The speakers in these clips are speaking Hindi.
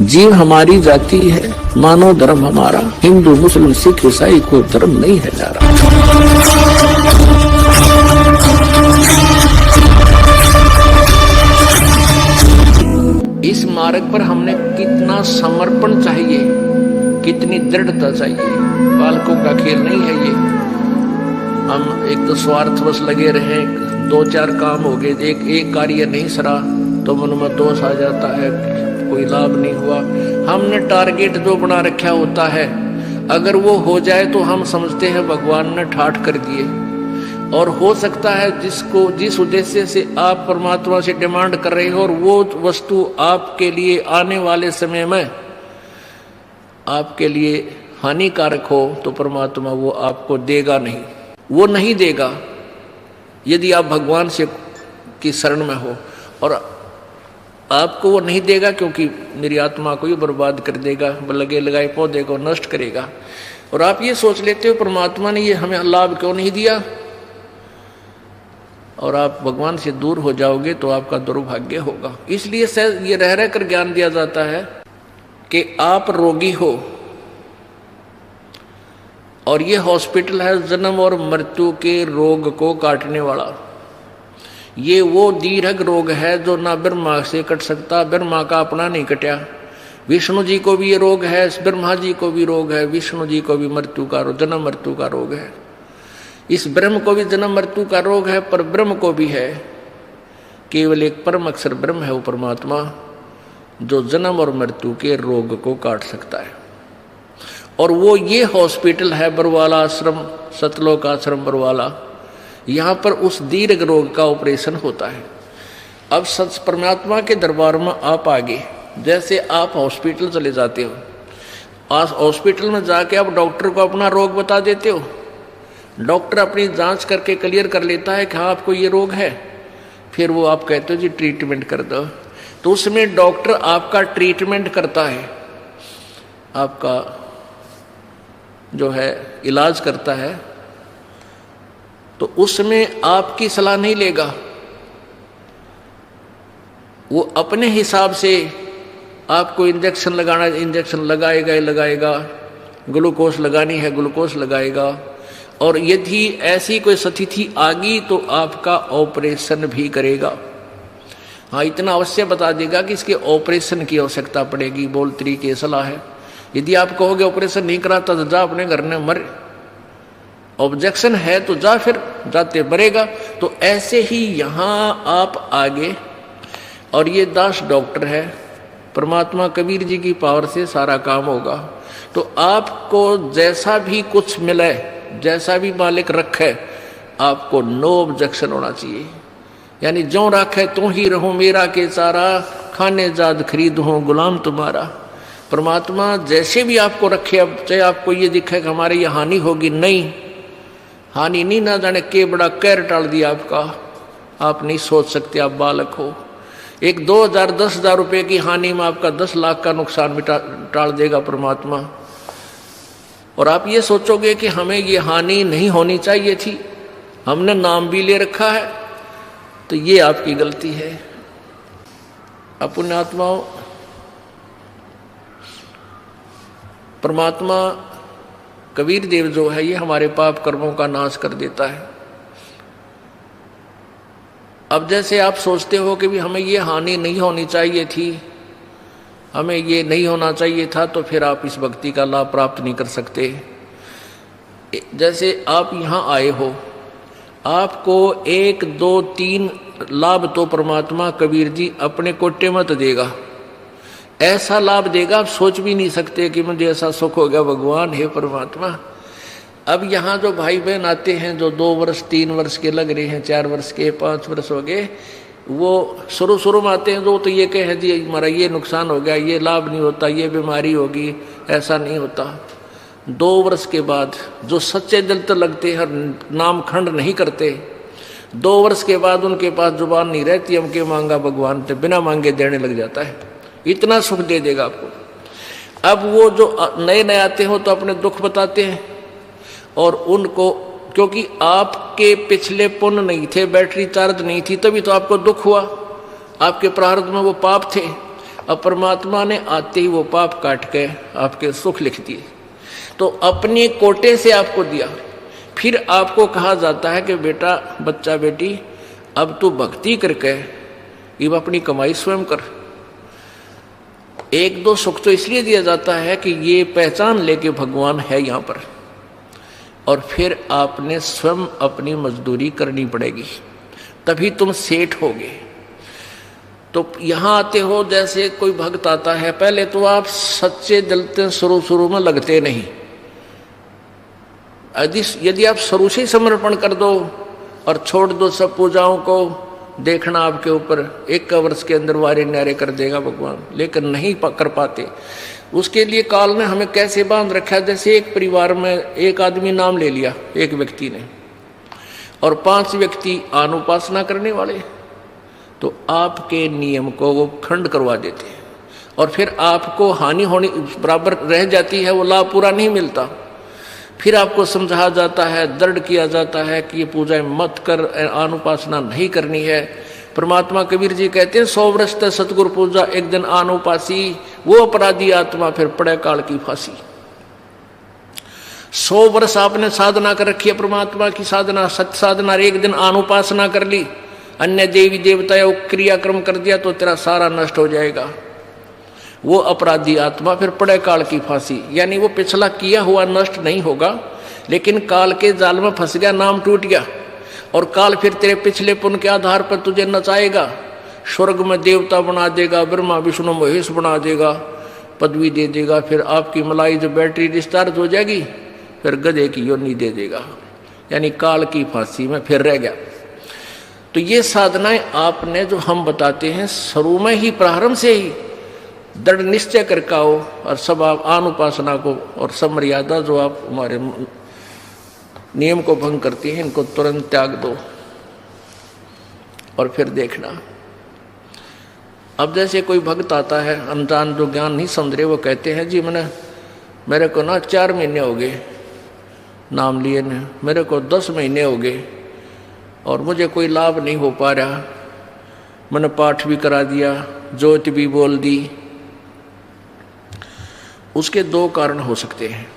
जीव हमारी जाति है, मानो धर्म हमारा, हिंदू मुस्लिम सिख ईसाई को धर्म नहीं है जा रहा। इस मार्ग पर हमने कितना समर्पण चाहिए, कितनी दृढ़ता चाहिए। बालकों का खेल नहीं है ये। हम एक तो स्वार्थवश लगे रहे, 2-4 काम हो गए, एक कार्य नहीं सरा तो मन में दोष आ जाता है, कोई लाभ नहीं हुआ। हमने टारगेट जो बना रखा होता है, अगर वो हो जाए तो हम समझते हैं भगवान ने ठाठ कर दिए। और हो सकता है जिस उद्देश्य से आप परमात्मा से डिमांड कर रहे हो और वो वस्तु आपके लिए आने वाले समय में आपके लिए हानिकारक हो, तो परमात्मा वो आपको देगा नहीं, वो नहीं देगा यदि आप भगवान से की शरण में हो। और आपको वो नहीं देगा क्योंकि मेरी आत्मा को ही बर्बाद कर देगा, लगे लगाए पौधे को नष्ट करेगा। और आप ये सोच लेते हो परमात्मा ने ये हमें लाभ क्यों नहीं दिया, और आप भगवान से दूर हो जाओगे तो आपका दुर्भाग्य होगा। इसलिए ये रह रह कर ज्ञान दिया जाता है कि आप रोगी हो और ये हॉस्पिटल है जन्म और मृत्यु के रोग को काटने वाला। ये वो दीर्घ रोग है जो ना ब्रह्मा से कट सकता, ब्रह्मा का अपना नहीं कटा। विष्णु जी को भी ये रोग है, ब्रह्मा जी को भी रोग है, विष्णु जी को भी मृत्यु का जन्म मृत्यु का रोग है। इस ब्रह्म को भी जन्म मृत्यु का रोग है, पर ब्रह्म को भी है। केवल एक परम अक्षर ब्रह्म है वो परमात्मा, जो जन्म और मृत्यु के रोग को काट सकता है। और वो ये हॉस्पिटल है बरवाला आश्रम, सतलोक आश्रम बरवाला। यहाँ पर उस दीर्घ रोग का ऑपरेशन होता है। अब सच परमात्मा के दरबार में आप आगे, जैसे आप हॉस्पिटल चले जाते हो, आज हॉस्पिटल में जाके आप डॉक्टर को अपना रोग बता देते हो, डॉक्टर अपनी जांच करके क्लियर कर लेता है कि हाँ आपको ये रोग है, फिर वो आप कहते हो जी ट्रीटमेंट कर दो। तो उसमें डॉक्टर आपका ट्रीटमेंट करता है, आपका जो है इलाज करता है, तो उसमें आपकी सलाह नहीं लेगा। वो अपने हिसाब से आपको इंजेक्शन लगाना, इंजेक्शन लगाएगा, ग्लूकोज लगानी है ग्लूकोज लगाएगा। और यदि ऐसी कोई स्थिति आ गई तो आपका ऑपरेशन भी करेगा। हाँ, इतना अवश्य बता देगा कि इसके ऑपरेशन की आवश्यकता पड़ेगी, बोल तरीके सलाह है। यदि आप कहोगे ऑपरेशन नहीं कराता तो जा अपने घर में मर, ऑब्जेक्शन है तो जा, फिर जाते मरेगा। तो ऐसे ही यहाँ आप आगे, और ये दास डॉक्टर है, परमात्मा कबीर जी की पावर से सारा काम होगा। तो आपको जैसा भी कुछ मिले, जैसा भी मालिक रखे, आपको नो ऑब्जेक्शन होना चाहिए। यानी जो रखे तो ही रहूं, मेरा के सारा खाने जाद खरीद हूं गुलाम तुम्हारा। परमात्मा जैसे भी आपको रखे, अब चाहे आपको ये दिखे कि हमारे ये हानि होगी, नहीं, हानि नहीं, ना जाने के बड़ा कहर टाल दिया आपका, आप नहीं सोच सकते, आप बालक हो। एक 2,000 10,000 रुपये की हानि में आपका 10 लाख का नुकसान टाल देगा परमात्मा। और आप ये सोचोगे कि हमें ये हानि नहीं होनी चाहिए थी, हमने नाम भी ले रखा है, तो ये आपकी गलती है। पुण्यात्माओं, परमात्मा कबीर देव जो है ये हमारे पाप कर्मों का नाश कर देता है। अब जैसे आप सोचते हो कि भी हमें ये हानि नहीं होनी चाहिए थी, हमें ये नहीं होना चाहिए था, तो फिर आप इस भक्ति का लाभ प्राप्त नहीं कर सकते। जैसे आप यहाँ आए हो, आपको 1 2 3 लाभ तो परमात्मा कबीर जी अपने कोटे मत देगा, ऐसा लाभ देगा आप सोच भी नहीं सकते कि मुझे ऐसा सुख हो गया भगवान, हे परमात्मा। अब यहाँ जो भाई बहन आते हैं, जो 2 वर्ष 3 वर्ष के लग रहे हैं, 4 वर्ष के 5 वर्ष हो गए, वो शुरू में आते हैं, जो तो ये कहे जी हमारा ये नुकसान हो गया, ये लाभ नहीं होता, ये बीमारी होगी, ऐसा नहीं होता। 2 वर्ष के बाद जो सच्चे दिल तो लगते हैं, नाम खंड नहीं करते, 2 वर्ष के बाद उनके पास जुबान नहीं रहती, हमके मांगा भगवान, तो बिना मांगे देने लग जाता है। इतना सुख दे देगा आपको। अब वो जो नए नए आते हो तो अपने दुख बताते हैं, और उनको क्योंकि आपके पिछले पुण्य नहीं थे, बैटरी चार्ज नहीं थी, तभी तो आपको दुख हुआ। आपके प्रारब्ध में वो पाप थे, अब परमात्मा ने आते ही वो पाप काट के आपके सुख लिख दिए, तो अपने कोटे से आपको दिया। फिर आपको कहा जाता है कि बेटा, बच्चा बेटी, अब तू भक्ति करके अब अपनी कमाई स्वयं कर। एक दो सुख तो इसलिए दिया जाता है कि ये पहचान ले कि भगवान है यहाँ पर, और फिर आपने स्वयं अपनी मजदूरी करनी पड़ेगी, तभी तुम सेठ होगे। तो यहाँ आते हो, जैसे कोई भक्त आता है, पहले तो आप सच्चे दिल से शुरू में लगते नहीं। यदि आप शुरू से समर्पण कर दो और छोड़ दो सब पूजाओं को, देखना आपके ऊपर 1 वर्ष के अंदर वारे न्यारे कर देगा भगवान, लेकिन नहीं कर पाते। उसके लिए काल ने हमें कैसे बांध रखा है। जैसे एक परिवार में एक आदमी नाम ले लिया, एक व्यक्ति ने, और 5 व्यक्ति अनुपासना करने वाले, तो आपके नियम को वो खंड करवा देते हैं, और फिर आपको हानि होनी बराबर रह जाती है, वो लाभ पूरा नहीं मिलता। फिर आपको समझाया जाता है, दृढ़ किया जाता है कि ये पूजा मत कर, अनुपासना नहीं करनी है। परमात्मा कबीर जी कहते हैं, 100 वर्ष तक सतगुरु पूजा, एक दिन अनुपासी, वो अपराधी आत्मा फिर पड़े काल की फांसी। 100 वर्ष आपने साधना कर रखी है, परमात्मा की साधना, सत्य साधना, एक दिन अनुपासना कर ली, अन्य देवी देवता क्रियाक्रम कर दिया, तो तेरा सारा नष्ट हो जाएगा। वो अपराधी आत्मा फिर पड़े काल की फांसी। यानी वो पिछला किया हुआ नष्ट नहीं होगा, लेकिन काल के जाल में फंस गया, नाम टूट गया, और काल फिर तेरे पिछले पुण्य के आधार पर तुझे नचाएगा, स्वर्ग में देवता बना देगा, ब्रह्मा विष्णु महेश बना देगा, पदवी दे देगा। फिर आपकी मलाई जो बैटरी डिस्चार्ज हो जाएगी, फिर गधे की योनि दे देगा। यानी काल की फांसी में फिर रह गया। तो ये साधनाएं आपने जो हम बताते हैं, शुरू में ही प्रारंभ से ही दृढ़ निश्चय करके आओ, और सब आप अनुपासना को और सब मर्यादा जो आप हमारे नियम को भंग करती हैं, इनको तुरंत त्याग दो, और फिर देखना। अब जैसे कोई भक्त आता है, अनजान, जो ज्ञान नहीं समझ रहे, वो कहते हैं जी मेरे को ना 4 महीने हो गए नाम लिए ने, मेरे को 10 महीने हो गए और मुझे कोई लाभ नहीं हो पा रहा, मैंने पाठ भी करा दिया, ज्योति भी बोल दी। उसके 2 कारण हो सकते हैं।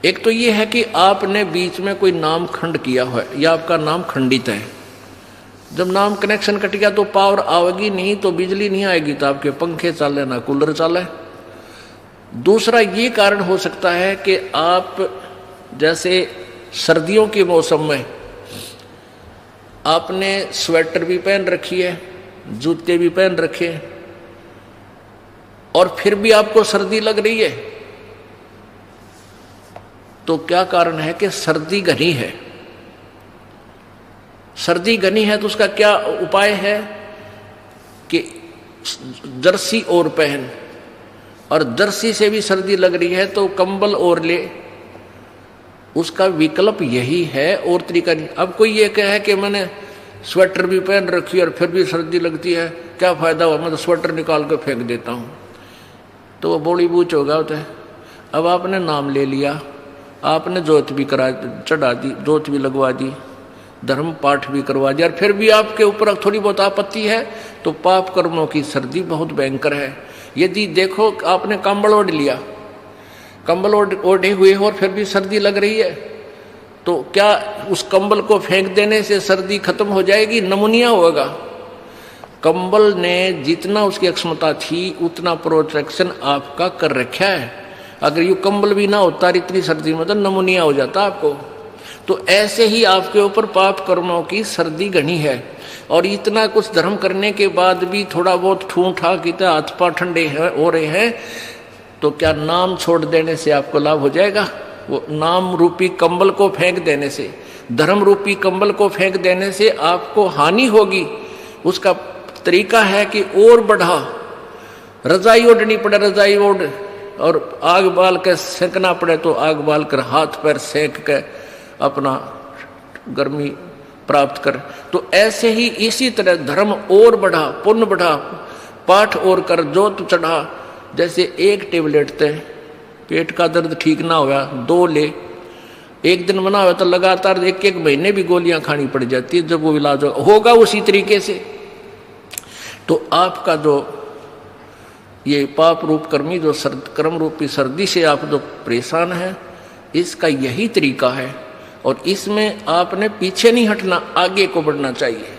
एक तो ये है कि आपने बीच में कोई नाम खंड किया है, या आपका नाम खंडित है। जब नाम कनेक्शन कट गया तो पावर आएगी नहीं, तो बिजली नहीं आएगी, तो आपके पंखे चले ना कूलर चले। दूसरा ये कारण हो सकता है कि आप जैसे सर्दियों के मौसम में आपने स्वेटर भी पहन रखी है, जूते भी पहन रखे, और फिर भी आपको सर्दी लग रही है। तो क्या कारण है कि सर्दी घनी है। सर्दी घनी है तो उसका क्या उपाय है कि जर्सी और पहन, और जर्सी से भी सर्दी लग रही है तो कंबल और ले। उसका विकल्प यही है, और तरीका नहीं। अब कोई ये कहे कि मैंने स्वेटर भी पहन रखी और फिर भी सर्दी लगती है, क्या फायदा हुआ, मैं तो स्वेटर निकाल कर फेंक देता हूँ, तो वो बोली बूच होगा होता है। अब आपने नाम ले लिया, आपने जोत भी करा चढ़ा दी, जोत भी लगवा दी, धर्म पाठ भी करवा दिया, और फिर भी आपके ऊपर थोड़ी बहुत आपत्ति है, तो पाप कर्मों की सर्दी बहुत भयंकर है। यदि देखो आपने कंबल ओढ़ लिया, कंबल ओढ़े हुए हो और फिर भी सर्दी लग रही है, तो क्या उस कंबल को फेंक देने से सर्दी खत्म हो जाएगी? नमूनिया होगा। कंबल ने जितना उसकी क्षमता थी उतना प्रोटेक्शन आपका कर रखा है। अगर ये कंबल भी ना होता इतनी सर्दी में, तो नमूनिया हो जाता आपको। तो ऐसे ही आपके ऊपर पाप कर्मों की सर्दी घनी है, और इतना कुछ धर्म करने के बाद भी थोड़ा बहुत ठूं ठा की हाथ पांव ठंडे हो रहे हैं, तो क्या नाम छोड़ देने से आपको लाभ हो जाएगा? वो नाम रूपी कंबल को फेंक देने से, धर्म रूपी कंबल को फेंक देने से आपको हानि होगी। उसका तरीका है कि और बढ़ा, रजाई ओढ़नी पड़े, रजाई ओढ़, और आग बाल के सेंकना पड़े तो आग बाल कर, हाथ पैर सेंक के अपना गर्मी प्राप्त कर। तो ऐसे ही इसी तरह धर्म और बढ़ा, पुण्य बढ़ा, पाठ और कर, जोत चढ़ा। जैसे एक टेबलेट थे, पेट का दर्द ठीक ना हुआ 2 ले, एक दिन बना हुआ तो लगातार 1-1 महीने भी गोलियां खानी पड़ जाती है, जब वो इलाज होगा उसी तरीके से। तो आपका जो ये पाप रूप कर्मी जो कर्म रूपी सर्दी से आप जो परेशान हैं, इसका यही तरीका है। और इसमें आपने पीछे नहीं हटना, आगे को बढ़ना चाहिए।